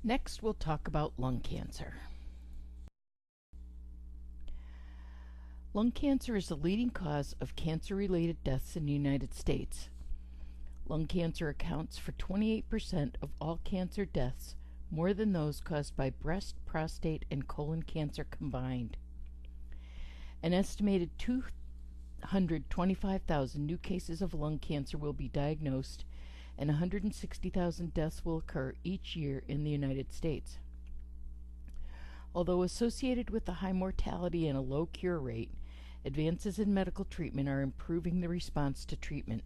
Next, we'll talk about lung cancer. Lung cancer is the leading cause of cancer-related deaths in the United States. Lung cancer accounts for 28% of all cancer deaths, more than those caused by breast, prostate, and colon cancer combined. An estimated 225,000 new cases of lung cancer will be diagnosed, and 160,000 deaths will occur each year in the United States. Although associated with a high mortality and a low cure rate, advances in medical treatment are improving the response to treatment.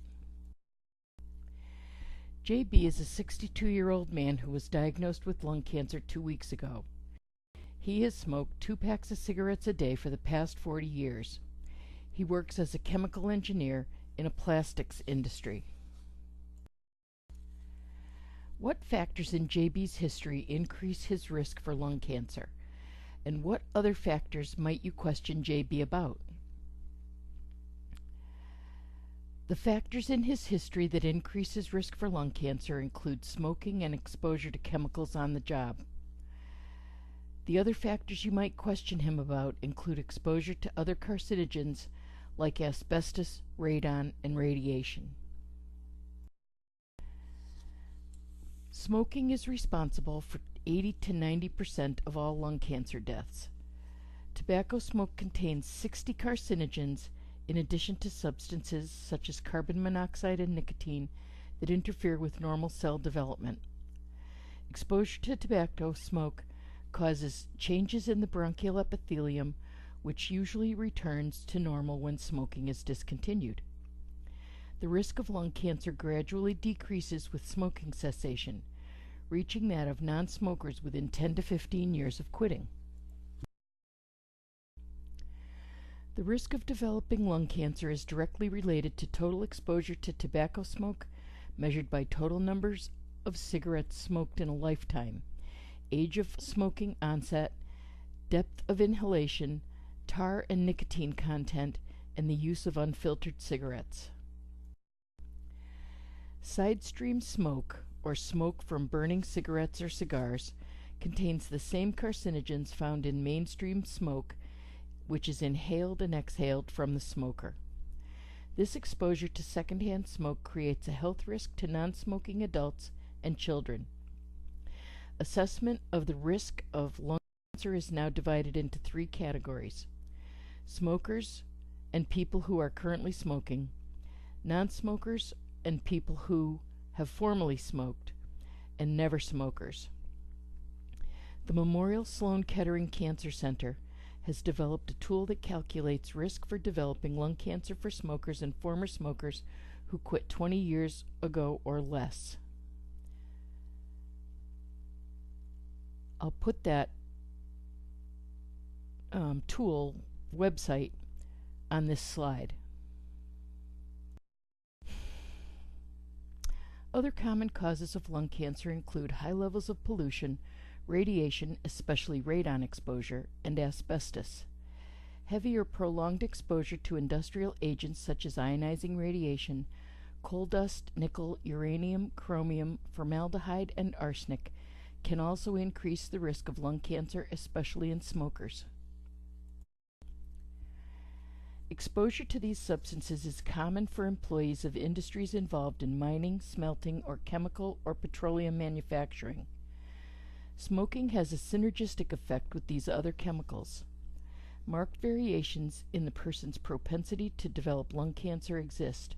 JB is a 62-year-old man who was diagnosed with lung cancer 2 weeks ago. He has smoked 2 packs of cigarettes a day for the past 40 years. He works as a chemical engineer in a plastics industry. What factors in JB's history increase his risk for lung cancer? And what other factors might you question JB about? The factors in his history that increase his risk for lung cancer include smoking and exposure to chemicals on the job. The other factors you might question him about include exposure to other carcinogens like asbestos, radon, and radiation. Smoking is responsible for 80 to 90% of all lung cancer deaths. Tobacco smoke contains 60 carcinogens in addition to substances such as carbon monoxide and nicotine that interfere with normal cell development. Exposure to tobacco smoke causes changes in the bronchial epithelium, which usually returns to normal when smoking is discontinued. The risk of lung cancer gradually decreases with smoking cessation, reaching that of non-smokers within 10 to 15 years of quitting. The risk of developing lung cancer is directly related to total exposure to tobacco smoke, measured by total numbers of cigarettes smoked in a lifetime, age of smoking onset, depth of inhalation, tar and nicotine content, and the use of unfiltered cigarettes. Side stream smoke, or smoke from burning cigarettes or cigars, contains the same carcinogens found in mainstream smoke, which is inhaled and exhaled from the smoker. This exposure to secondhand smoke creates a health risk to non-smoking adults and children. Assessment of the risk of lung cancer is now divided into 3 categories: smokers and people who are currently smoking, non-smokers and people who have formerly smoked, and never smokers. The Memorial Sloan Kettering Cancer Center has developed a tool that calculates risk for developing lung cancer for smokers and former smokers who quit 20 years ago or less. I'll put that tool website on this slide. Other common causes of lung cancer include high levels of pollution, radiation, especially radon exposure, and asbestos. Heavy or prolonged exposure to industrial agents such as ionizing radiation, coal dust, nickel, uranium, chromium, formaldehyde, and arsenic can also increase the risk of lung cancer, especially in smokers. Exposure to these substances is common for employees of industries involved in mining, smelting, or chemical or petroleum manufacturing. Smoking has a synergistic effect with these other chemicals. Marked variations in the person's propensity to develop lung cancer exist.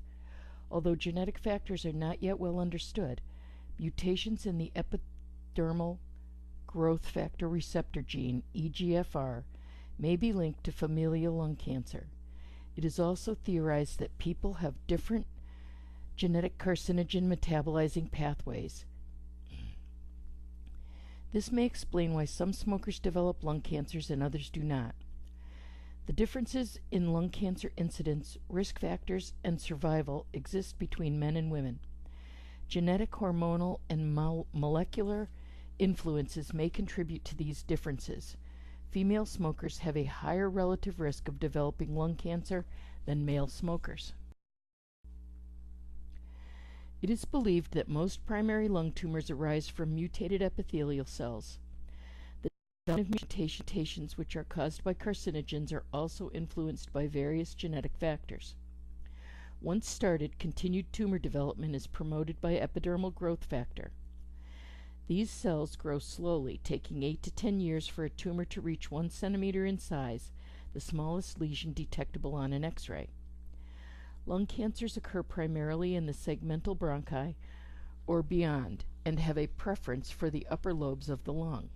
Although genetic factors are not yet well understood, mutations in the epidermal growth factor receptor gene, EGFR, may be linked to familial lung cancer. It is also theorized that people have different genetic carcinogen metabolizing pathways. This may explain why some smokers develop lung cancers and others do not. The differences in lung cancer incidence, risk factors, and survival exist between men and women. Genetic, hormonal, and molecular influences may contribute to these differences. Female smokers have a higher relative risk of developing lung cancer than male smokers. It is believed that most primary lung tumors arise from mutated epithelial cells. The design of mutations which are caused by carcinogens are also influenced by various genetic factors. Once started, continued tumor development is promoted by epidermal growth factor. These cells grow slowly, taking 8 to 10 years for a tumor to reach 1 centimeter in size, the smallest lesion detectable on an X-ray. Lung cancers occur primarily in the segmental bronchi or beyond and have a preference for the upper lobes of the lung.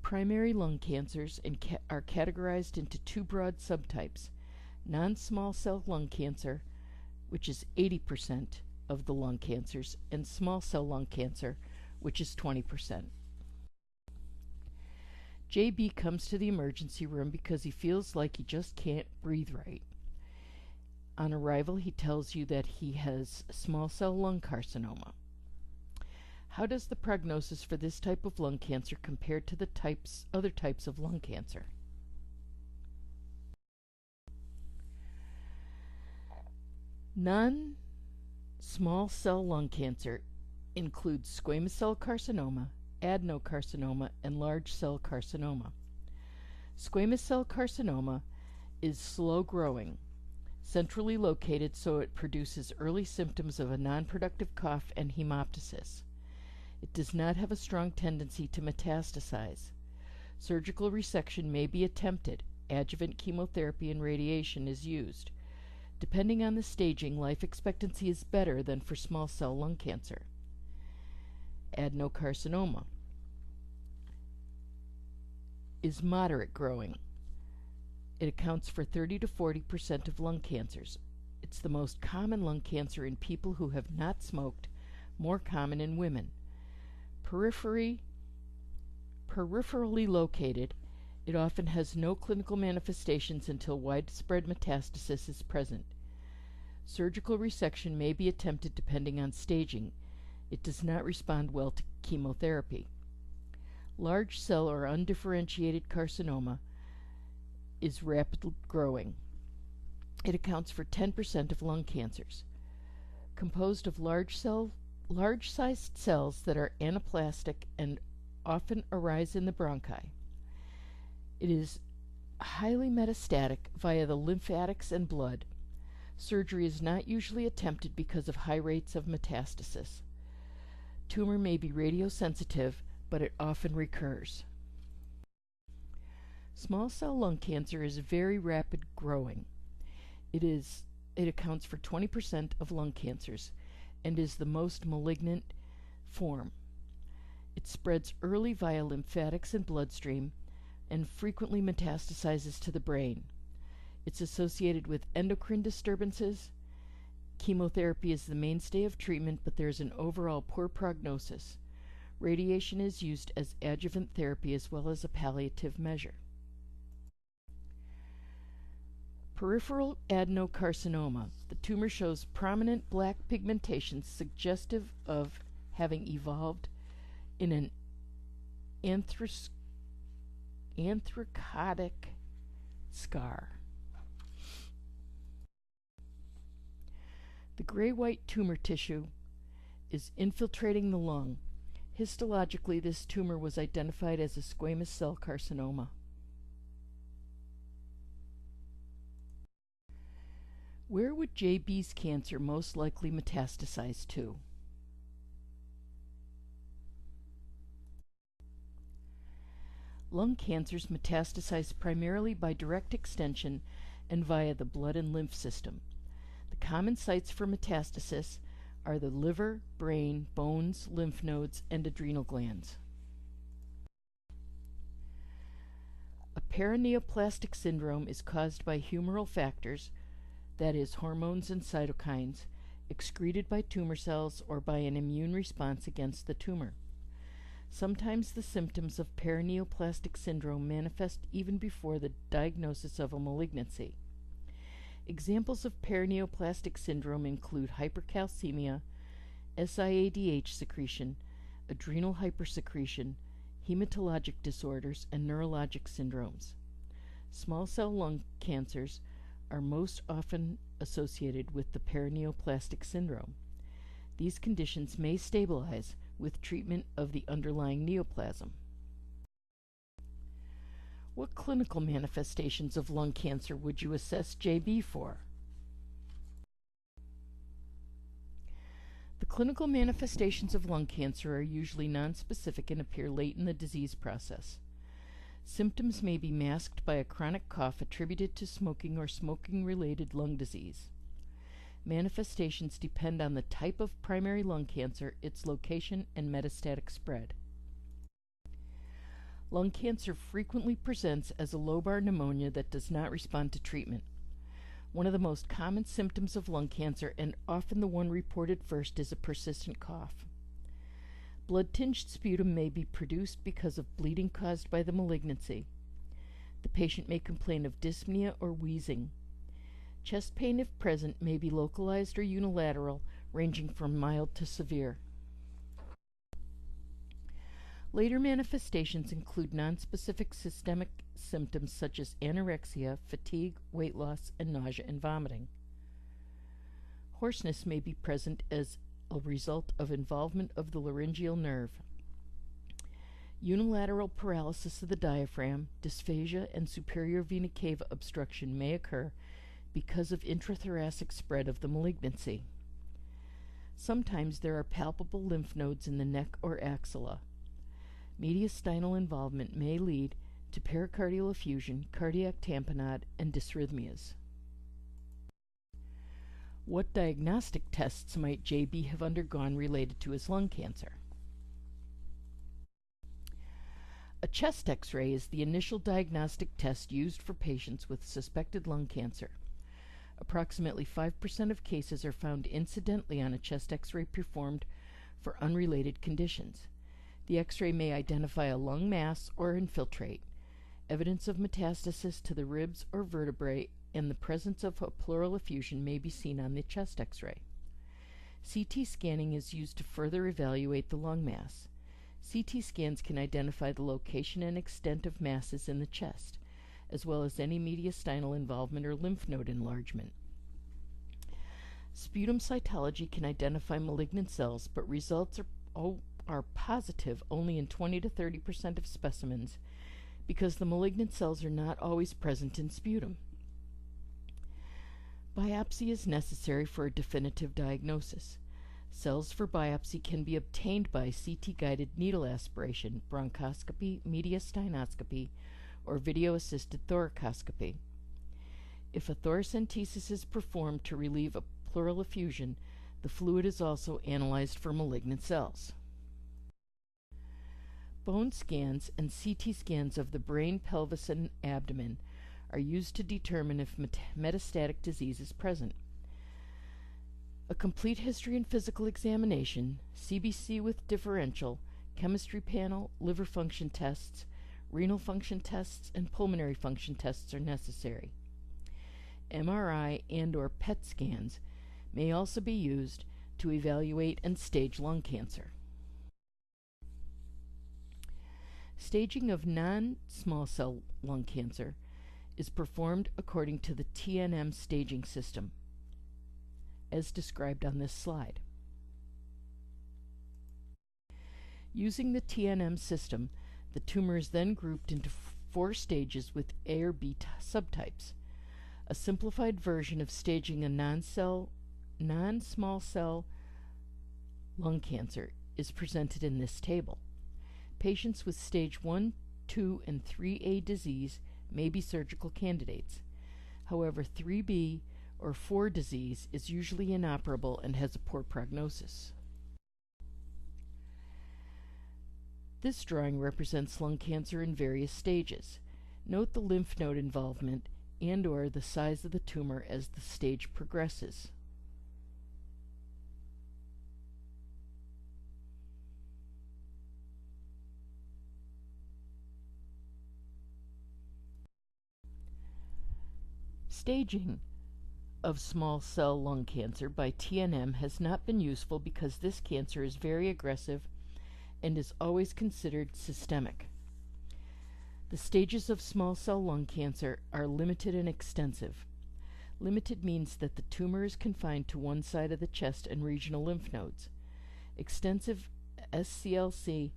Primary lung cancers are categorized into two broad subtypes: non-small cell lung cancer, which is 80% of the lung cancers, and small cell lung cancer, which is 20%. JB comes to the emergency room because he feels like he just can't breathe right. On arrival, he tells you that he has small cell lung carcinoma. How does the prognosis for this type of lung cancer compare to the other types of lung cancer? Non-small cell lung cancer includes squamous cell carcinoma, adenocarcinoma, and large cell carcinoma. Squamous cell carcinoma is slow-growing, centrally located, so it produces early symptoms of a non-productive cough and hemoptysis. It does not have a strong tendency to metastasize. Surgical resection may be attempted. Adjuvant chemotherapy and radiation is used. Depending on the staging, life expectancy is better than for small cell lung cancer. Adenocarcinoma is moderate growing. It accounts for 30 to 40% of lung cancers. It's the most common lung cancer in people who have not smoked, more common in women. Peripherally located, it often has no clinical manifestations until widespread metastasis is present. Surgical resection may be attempted depending on staging. It does not respond well to chemotherapy. Large cell or undifferentiated carcinoma is rapidly growing. It accounts for 10% of lung cancers. Composed of large-sized cells that are anaplastic and often arise in the bronchi. It is highly metastatic via the lymphatics and blood. Surgery is not usually attempted because of high rates of metastasis. Tumor may be radiosensitive, but it often recurs. Small cell lung cancer is very rapid growing. It accounts for 20% of lung cancers and is the most malignant form. It spreads early via lymphatics and bloodstream and frequently metastasizes to the brain. It's associated with endocrine disturbances. Chemotherapy is the mainstay of treatment, but there's an overall poor prognosis. Radiation is used as adjuvant therapy as well as a palliative measure. Peripheral adenocarcinoma. The tumor shows prominent black pigmentation suggestive of having evolved in an anthracotic scar. The gray-white tumor tissue is infiltrating the lung. Histologically, this tumor was identified as a squamous cell carcinoma. Where would JB's cancer most likely metastasize to? Lung cancers metastasize primarily by direct extension and via the blood and lymph system. The common sites for metastasis are the liver, brain, bones, lymph nodes, and adrenal glands. A paraneoplastic syndrome is caused by humoral factors, that is, hormones and cytokines, excreted by tumor cells or by an immune response against the tumor. Sometimes the symptoms of paraneoplastic syndrome manifest even before the diagnosis of a malignancy. Examples of paraneoplastic syndrome include hypercalcemia, SIADH secretion, adrenal hypersecretion, hematologic disorders, and neurologic syndromes. Small cell lung cancers are most often associated with the paraneoplastic syndrome. These conditions may stabilize with treatment of the underlying neoplasm. What clinical manifestations of lung cancer would you assess JB for? The clinical manifestations of lung cancer are usually nonspecific and appear late in the disease process. Symptoms may be masked by a chronic cough attributed to smoking or smoking-related lung disease. Manifestations depend on the type of primary lung cancer, its location, and metastatic spread. Lung cancer frequently presents as a lobar pneumonia that does not respond to treatment. One of the most common symptoms of lung cancer, and often the one reported first, is a persistent cough. Blood-tinged sputum may be produced because of bleeding caused by the malignancy. The patient may complain of dyspnea or wheezing. Chest pain, if present, may be localized or unilateral, ranging from mild to severe. Later manifestations include nonspecific systemic symptoms such as anorexia, fatigue, weight loss, and nausea and vomiting. Hoarseness may be present as a result of involvement of the laryngeal nerve. Unilateral paralysis of the diaphragm, dysphagia, and superior vena cava obstruction may occur because of intrathoracic spread of the malignancy. Sometimes there are palpable lymph nodes in the neck or axilla. Mediastinal involvement may lead to pericardial effusion, cardiac tamponade, and dysrhythmias. What diagnostic tests might JB have undergone related to his lung cancer? A chest X-ray is the initial diagnostic test used for patients with suspected lung cancer. Approximately 5% of cases are found incidentally on a chest X-ray performed for unrelated conditions. The X-ray may identify a lung mass or infiltrate. Evidence of metastasis to the ribs or vertebrae and the presence of a pleural effusion may be seen on the chest X-ray. CT scanning is used to further evaluate the lung mass. CT scans can identify the location and extent of masses in the chest, as well as any mediastinal involvement or lymph node enlargement. Sputum cytology can identify malignant cells, but results are positive only in 20 to 30% of specimens because the malignant cells are not always present in sputum. Biopsy is necessary for a definitive diagnosis. Cells for biopsy can be obtained by CT-guided needle aspiration, bronchoscopy, mediastinoscopy, or video-assisted thoracoscopy. If a thoracentesis is performed to relieve a pleural effusion, the fluid is also analyzed for malignant cells. Bone scans and CT scans of the brain, pelvis, and abdomen are used to determine if metastatic disease is present. A complete history and physical examination, CBC with differential, chemistry panel, liver function tests, renal function tests, and pulmonary function tests are necessary. MRI and/or PET scans may also be used to evaluate and stage lung cancer. Staging of non-small cell lung cancer is performed according to the TNM staging system, as described on this slide. Using the TNM system, the tumor is then grouped into 4 stages with A or B subtypes. A simplified version of staging a non-small cell lung cancer is presented in this table. Patients with stage 1, 2, and 3A disease may be surgical candidates. However, 3B or 4 disease is usually inoperable and has a poor prognosis. This drawing represents lung cancer in various stages. Note the lymph node involvement and/or the size of the tumor as the stage progresses. Staging of small cell lung cancer by TNM has not been useful because this cancer is very aggressive and is always considered systemic. The stages of small cell lung cancer are limited and extensive. Limited means that the tumor is confined to one side of the chest and regional lymph nodes. Extensive SCLC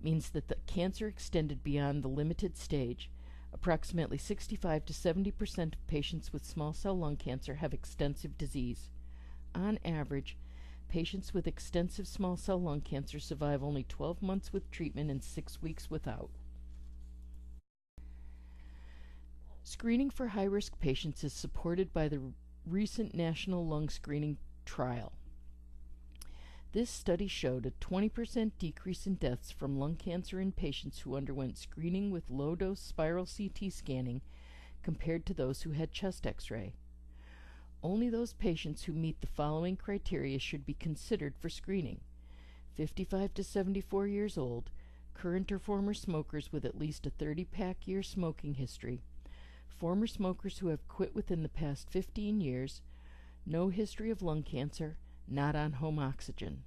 means that the cancer extended beyond the limited stage. Approximately 65 to 70% of patients with small cell lung cancer have extensive disease. On average, patients with extensive small cell lung cancer survive only 12 months with treatment and 6 weeks without. Screening for high-risk patients is supported by the recent National Lung Screening Trial. This study showed a 20% decrease in deaths from lung cancer in patients who underwent screening with low-dose spiral CT scanning compared to those who had chest X-ray. Only those patients who meet the following criteria should be considered for screening: 55 to 74 years old, current or former smokers with at least a 30-pack year smoking history, former smokers who have quit within the past 15 years, no history of lung cancer, not on home oxygen.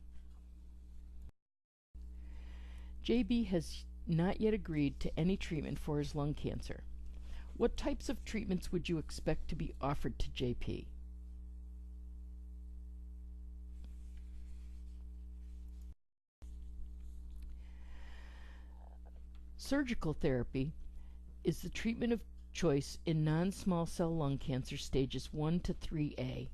JB has not yet agreed to any treatment for his lung cancer. What types of treatments would you expect to be offered to JP? Surgical therapy is the treatment of choice in non-small cell lung cancer stages 1 to 3A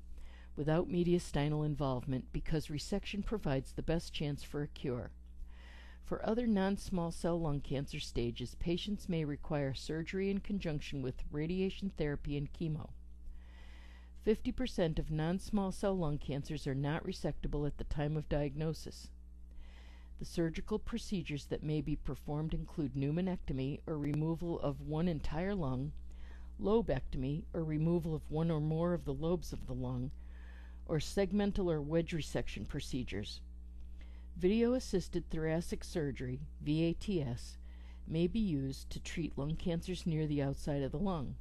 without mediastinal involvement because resection provides the best chance for a cure. For other non-small cell lung cancer stages, patients may require surgery in conjunction with radiation therapy and chemo. 50% of non-small cell lung cancers are not resectable at the time of diagnosis. The surgical procedures that may be performed include pneumonectomy or removal of one entire lung, lobectomy or removal of one or more of the lobes of the lung, or segmental or wedge resection procedures. Video-assisted thoracic surgery, VATS, may be used to treat lung cancers near the outside of the lung.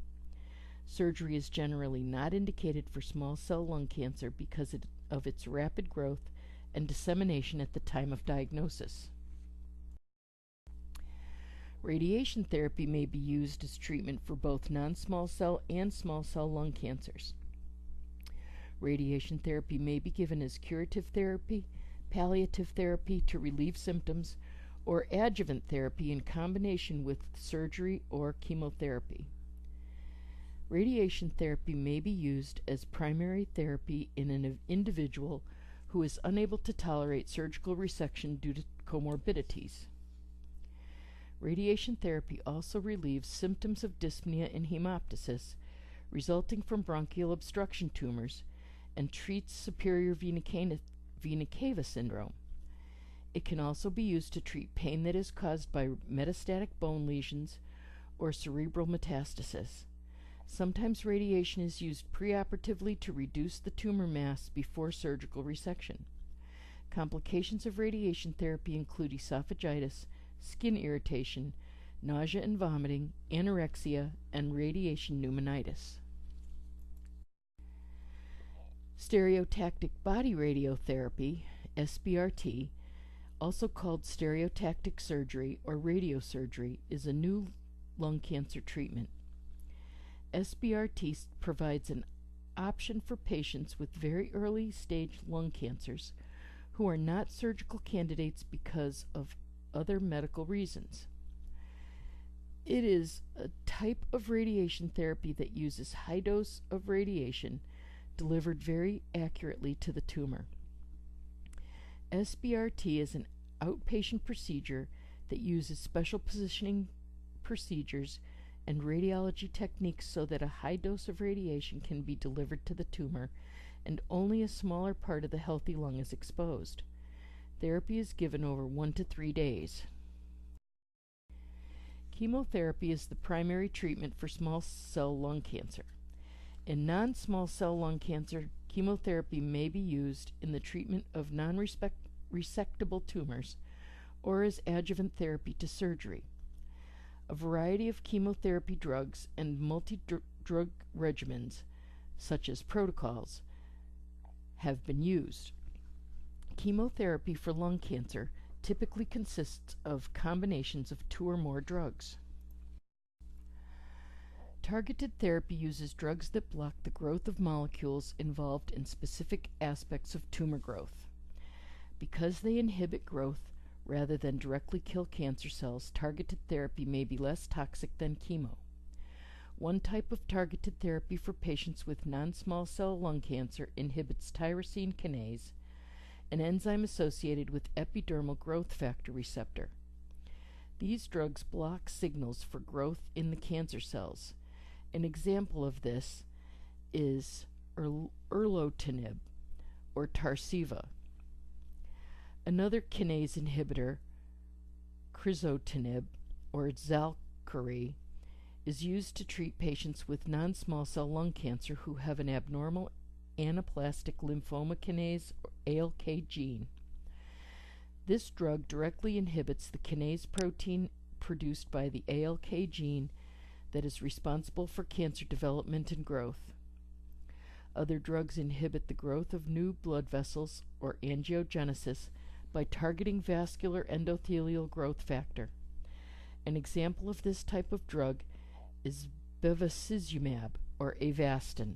Surgery is generally not indicated for small cell lung cancer because of its rapid growth and dissemination at the time of diagnosis. Radiation therapy may be used as treatment for both non-small cell and small cell lung cancers. Radiation therapy may be given as curative therapy, palliative therapy to relieve symptoms, or adjuvant therapy in combination with surgery or chemotherapy. Radiation therapy may be used as primary therapy in an individual who is unable to tolerate surgical resection due to comorbidities. Radiation therapy also relieves symptoms of dyspnea and hemoptysis resulting from bronchial obstruction tumors and treats superior vena cava syndrome. It can also be used to treat pain that is caused by metastatic bone lesions or cerebral metastasis. Sometimes radiation is used preoperatively to reduce the tumor mass before surgical resection. Complications of radiation therapy include esophagitis, skin irritation, nausea and vomiting, anorexia, and radiation pneumonitis. Stereotactic body radiotherapy, SBRT, also called stereotactic surgery or radiosurgery, is a new lung cancer treatment. SBRT provides an option for patients with very early stage lung cancers who are not surgical candidates because of other medical reasons. It is a type of radiation therapy that uses high dose of radiation delivered very accurately to the tumor. SBRT is an outpatient procedure that uses special positioning procedures and radiology techniques so that a high dose of radiation can be delivered to the tumor and only a smaller part of the healthy lung is exposed. Therapy is given over 1 to 3 days. Chemotherapy is the primary treatment for small cell lung cancer. In non-small cell lung cancer, chemotherapy may be used in the treatment of non-resectable tumors or as adjuvant therapy to surgery. A variety of chemotherapy drugs and multi-drug regimens, such as protocols, have been used. Chemotherapy for lung cancer typically consists of combinations of 2 or more drugs. Targeted therapy uses drugs that block the growth of molecules involved in specific aspects of tumor growth. Because they inhibit growth rather than directly kill cancer cells, targeted therapy may be less toxic than chemo. One type of targeted therapy for patients with non-small cell lung cancer inhibits tyrosine kinase, an enzyme associated with epidermal growth factor receptor. These drugs block signals for growth in the cancer cells. An example of this is erlotinib or Tarceva. Another kinase inhibitor, crizotinib or Xalkori, is used to treat patients with non-small cell lung cancer who have an abnormal anaplastic lymphoma kinase or ALK gene. This drug directly inhibits the kinase protein produced by the ALK gene that is responsible for cancer development and growth. Other drugs inhibit the growth of new blood vessels or angiogenesis by targeting vascular endothelial growth factor. An example of this type of drug is bevacizumab or Avastin.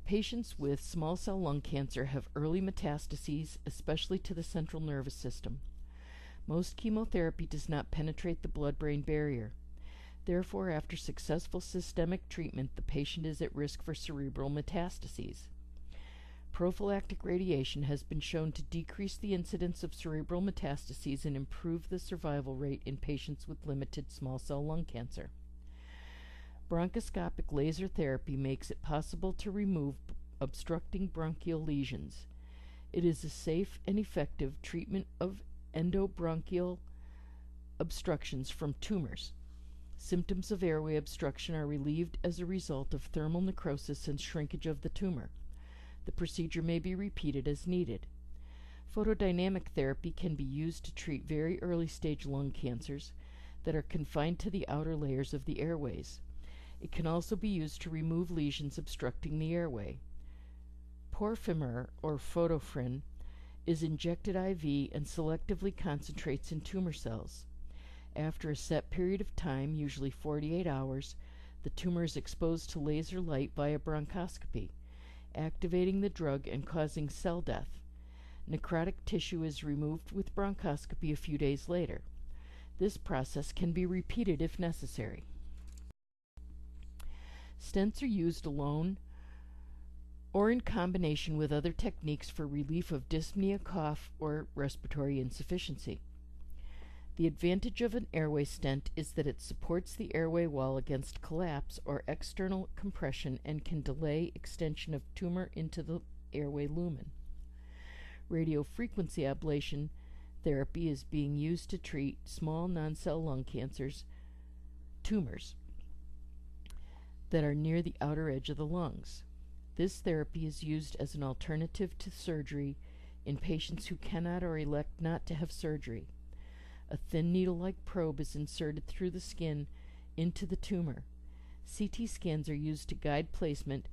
Patients with small cell lung cancer have early metastases, especially to the central nervous system. Most chemotherapy does not penetrate the blood-brain barrier. Therefore, after successful systemic treatment, the patient is at risk for cerebral metastases. Prophylactic radiation has been shown to decrease the incidence of cerebral metastases and improve the survival rate in patients with limited small cell lung cancer. Bronchoscopic laser therapy makes it possible to remove obstructing bronchial lesions. It is a safe and effective treatment of endobronchial obstructions from tumors. Symptoms of airway obstruction are relieved as a result of thermal necrosis and shrinkage of the tumor. The procedure may be repeated as needed. Photodynamic therapy can be used to treat very early-stage lung cancers that are confined to the outer layers of the airways. It can also be used to remove lesions obstructing the airway. Porphyrin, or photofrin, is injected IV and selectively concentrates in tumor cells. After a set period of time, usually 48 hours, the tumor is exposed to laser light via bronchoscopy, activating the drug and causing cell death. Necrotic tissue is removed with bronchoscopy a few days later. This process can be repeated if necessary. Stents are used alone or in combination with other techniques for relief of dyspnea, cough, or respiratory insufficiency. The advantage of an airway stent is that it supports the airway wall against collapse or external compression and can delay extension of tumor into the airway lumen. Radiofrequency ablation therapy is being used to treat small non-cell lung cancers tumors that are near the outer edge of the lungs. This therapy is used as an alternative to surgery in patients who cannot or elect not to have surgery. A thin needle-like probe is inserted through the skin into the tumor. CT scans are used to guide placement.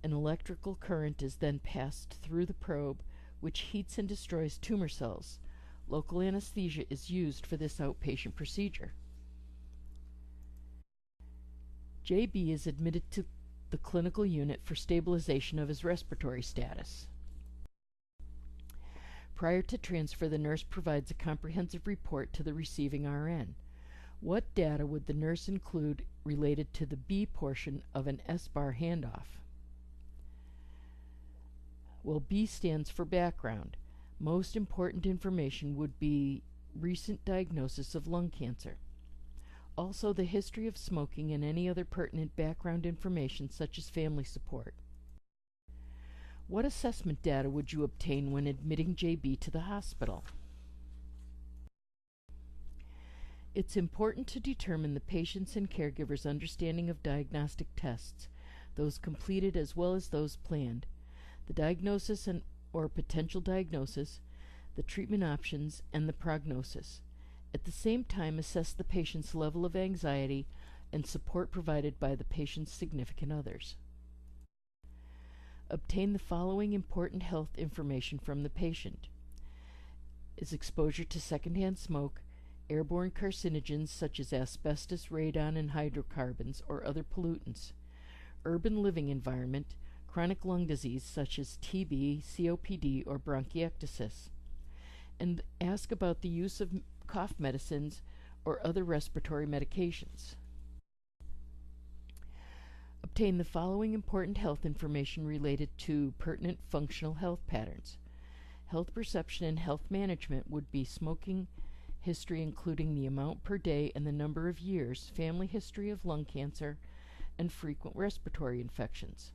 An electrical current is then passed through the probe, which heats and destroys tumor cells. Local anesthesia is used for this outpatient procedure. JB is admitted to the clinical unit for stabilization of his respiratory status. Prior to transfer, the nurse provides a comprehensive report to the receiving RN. What data would the nurse include related to the B portion of an SBAR handoff? Well, B stands for background. Most important information would be recent diagnosis of lung cancer. Also, the history of smoking and any other pertinent background information such as family support. What assessment data would you obtain when admitting JB to the hospital? It's important to determine the patient's and caregiver's understanding of diagnostic tests, those completed as well as those planned, the diagnosis or potential diagnosis, the treatment options, and the prognosis. At the same time, assess the patient's level of anxiety and support provided by the patient's significant others. Obtain the following important health information from the patient: is exposure to secondhand smoke, airborne carcinogens such as asbestos, radon, and hydrocarbons or other pollutants, urban living environment, chronic lung disease such as TB, COPD, or bronchiectasis, and ask about the use of cough medicines or other respiratory medications. Obtain the following important health information related to pertinent functional health patterns. Health perception and health management would be smoking history, including the amount per day and the number of years, family history of lung cancer, and frequent respiratory infections.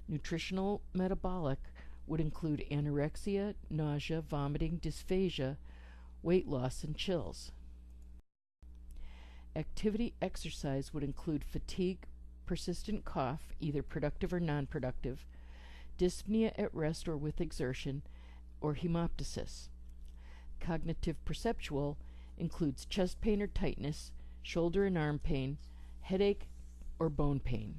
Nutritional metabolic would include anorexia, nausea, vomiting, dysphagia, weight loss, and chills. Activity exercise would include fatigue, persistent cough, either productive or non-productive, dyspnea at rest or with exertion, or hemoptysis. Cognitive perceptual includes chest pain or tightness, shoulder and arm pain, headache, or bone pain.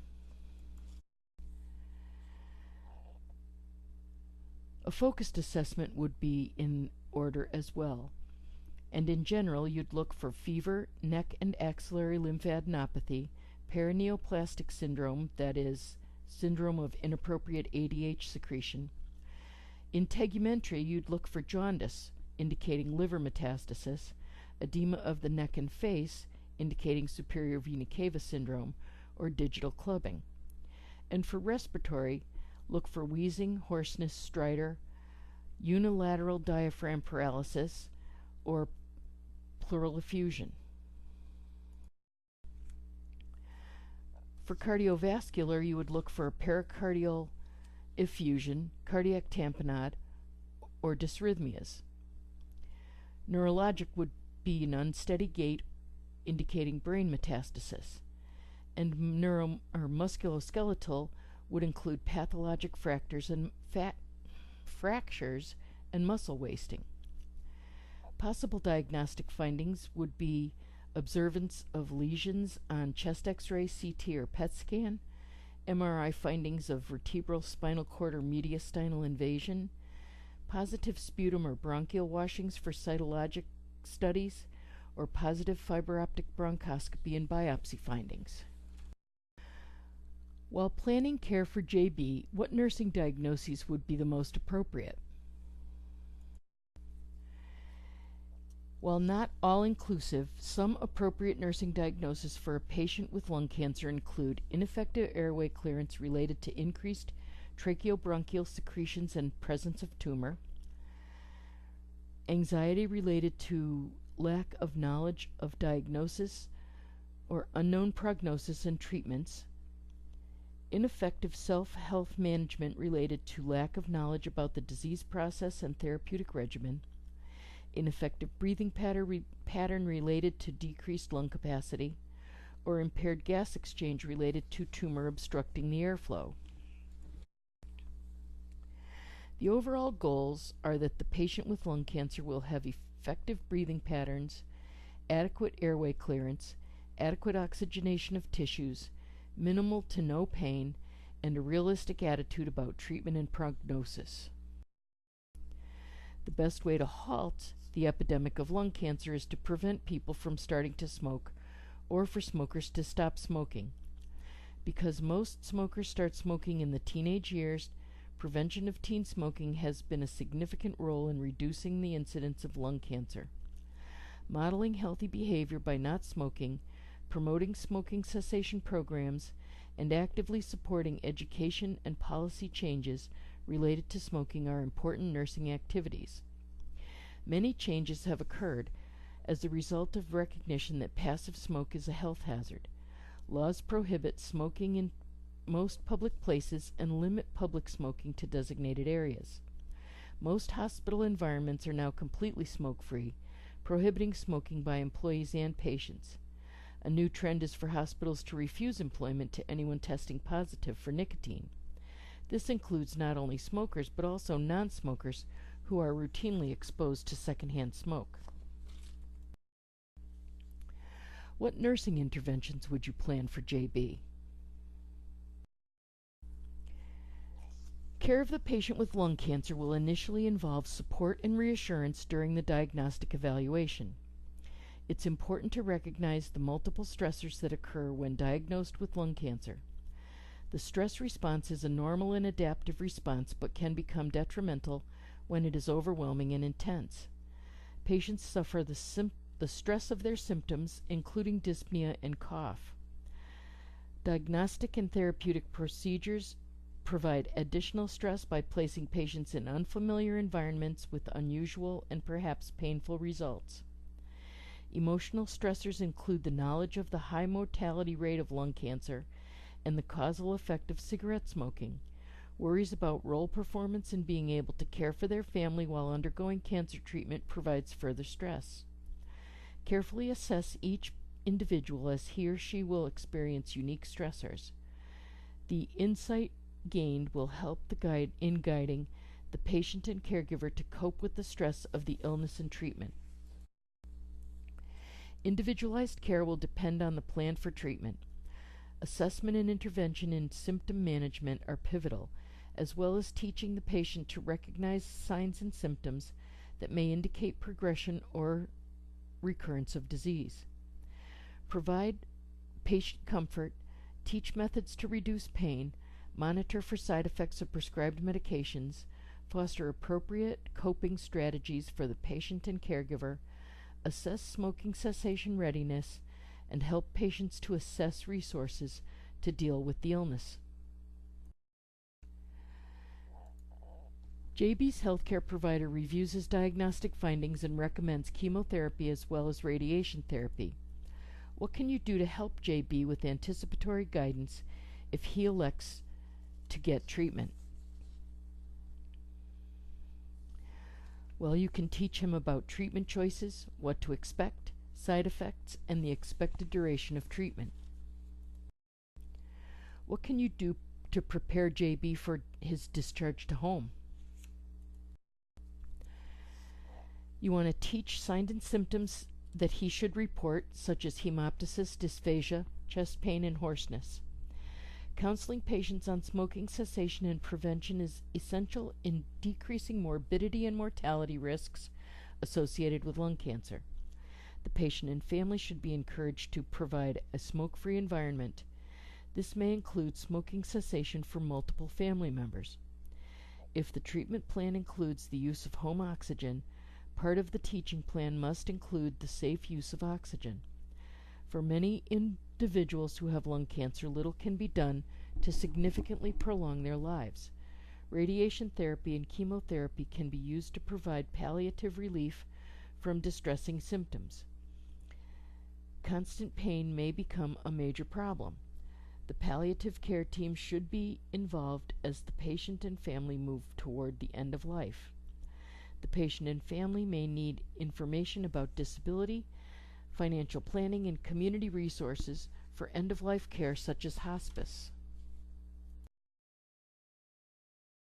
A focused assessment would be in order as well, and in general you'd look for fever, neck and axillary lymphadenopathy, paraneoplastic syndrome, that is, syndrome of inappropriate ADH secretion. In tegumentary, you'd look for jaundice, indicating liver metastasis, edema of the neck and face, indicating superior vena cava syndrome, or digital clubbing. And for respiratory, look for wheezing, hoarseness, stridor, unilateral diaphragm paralysis, or pleural effusion. For cardiovascular, you would look for a pericardial effusion, cardiac tamponade, or dysrhythmias. Neurologic would be an unsteady gait indicating brain metastasis, and musculoskeletal would include pathologic fractures and muscle wasting. Possible diagnostic findings would be observance of lesions on chest x-ray, CT, or PET scan, MRI findings of vertebral spinal cord or mediastinal invasion, positive sputum or bronchial washings for cytologic studies, or positive fiber optic bronchoscopy and biopsy findings. While planning care for JB, what nursing diagnoses would be the most appropriate? While not all-inclusive, some appropriate nursing diagnoses for a patient with lung cancer include ineffective airway clearance related to increased tracheobronchial secretions and presence of tumor, anxiety related to lack of knowledge of diagnosis or unknown prognosis and treatments, ineffective self-health management related to lack of knowledge about the disease process and therapeutic regimen, ineffective breathing pattern related to decreased lung capacity, or impaired gas exchange related to tumor obstructing the airflow. The overall goals are that the patient with lung cancer will have effective breathing patterns, adequate airway clearance, adequate oxygenation of tissues, minimal to no pain, and a realistic attitude about treatment and prognosis. The best way to halt the epidemic of lung cancer is to prevent people from starting to smoke, or for smokers to stop smoking. Because most smokers start smoking in the teenage years, prevention of teen smoking has been a significant role in reducing the incidence of lung cancer. Modeling healthy behavior by not smoking, promoting smoking cessation programs, and actively supporting education and policy changes related to smoking are important nursing activities. Many changes have occurred as a result of recognition that passive smoke is a health hazard. Laws prohibit smoking in most public places and limit public smoking to designated areas. Most hospital environments are now completely smoke-free, prohibiting smoking by employees and patients. A new trend is for hospitals to refuse employment to anyone testing positive for nicotine. This includes not only smokers but also non-smokers who are routinely exposed to secondhand smoke. What nursing interventions would you plan for JB? Care of the patient with lung cancer will initially involve support and reassurance during the diagnostic evaluation. It's important to recognize the multiple stressors that occur when diagnosed with lung cancer. The stress response is a normal and adaptive response, but can become detrimental when it is overwhelming and intense. Patients suffer the stress of their symptoms, including dyspnea and cough. Diagnostic and therapeutic procedures provide additional stress by placing patients in unfamiliar environments with unusual and perhaps painful results. Emotional stressors include the knowledge of the high mortality rate of lung cancer and the causal effect of cigarette smoking, worries about role performance and being able to care for their family while undergoing cancer treatment provides further stress. Carefully assess each individual as he or she will experience unique stressors. The insight gained will help in guiding the patient and caregiver to cope with the stress of the illness and treatment. Individualized care will depend on the plan for treatment. Assessment and intervention in symptom management are pivotal, as well as teaching the patient to recognize signs and symptoms that may indicate progression or recurrence of disease. Provide patient comfort, teach methods to reduce pain, monitor for side effects of prescribed medications, foster appropriate coping strategies for the patient and caregiver, assess smoking cessation readiness, and help patients to assess resources to deal with the illness. JB's healthcare provider reviews his diagnostic findings and recommends chemotherapy as well as radiation therapy. What can you do to help JB with anticipatory guidance if he elects to get treatment? Well, you can teach him about treatment choices, what to expect, side effects, and the expected duration of treatment. What can you do to prepare JB for his discharge to home? You want to teach signs and symptoms that he should report, such as hemoptysis, dysphagia, chest pain, and hoarseness. Counseling patients on smoking cessation and prevention is essential in decreasing morbidity and mortality risks associated with lung cancer. The patient and family should be encouraged to provide a smoke-free environment. This may include smoking cessation for multiple family members. If the treatment plan includes the use of home oxygen, part of the teaching plan must include the safe use of oxygen. For many individuals who have lung cancer, little can be done to significantly prolong their lives. Radiation therapy and chemotherapy can be used to provide palliative relief from distressing symptoms. Constant pain may become a major problem. The palliative care team should be involved as the patient and family move toward the end of life. The patient and family may need information about disability, financial planning, and community resources for end-of-life care such as hospice.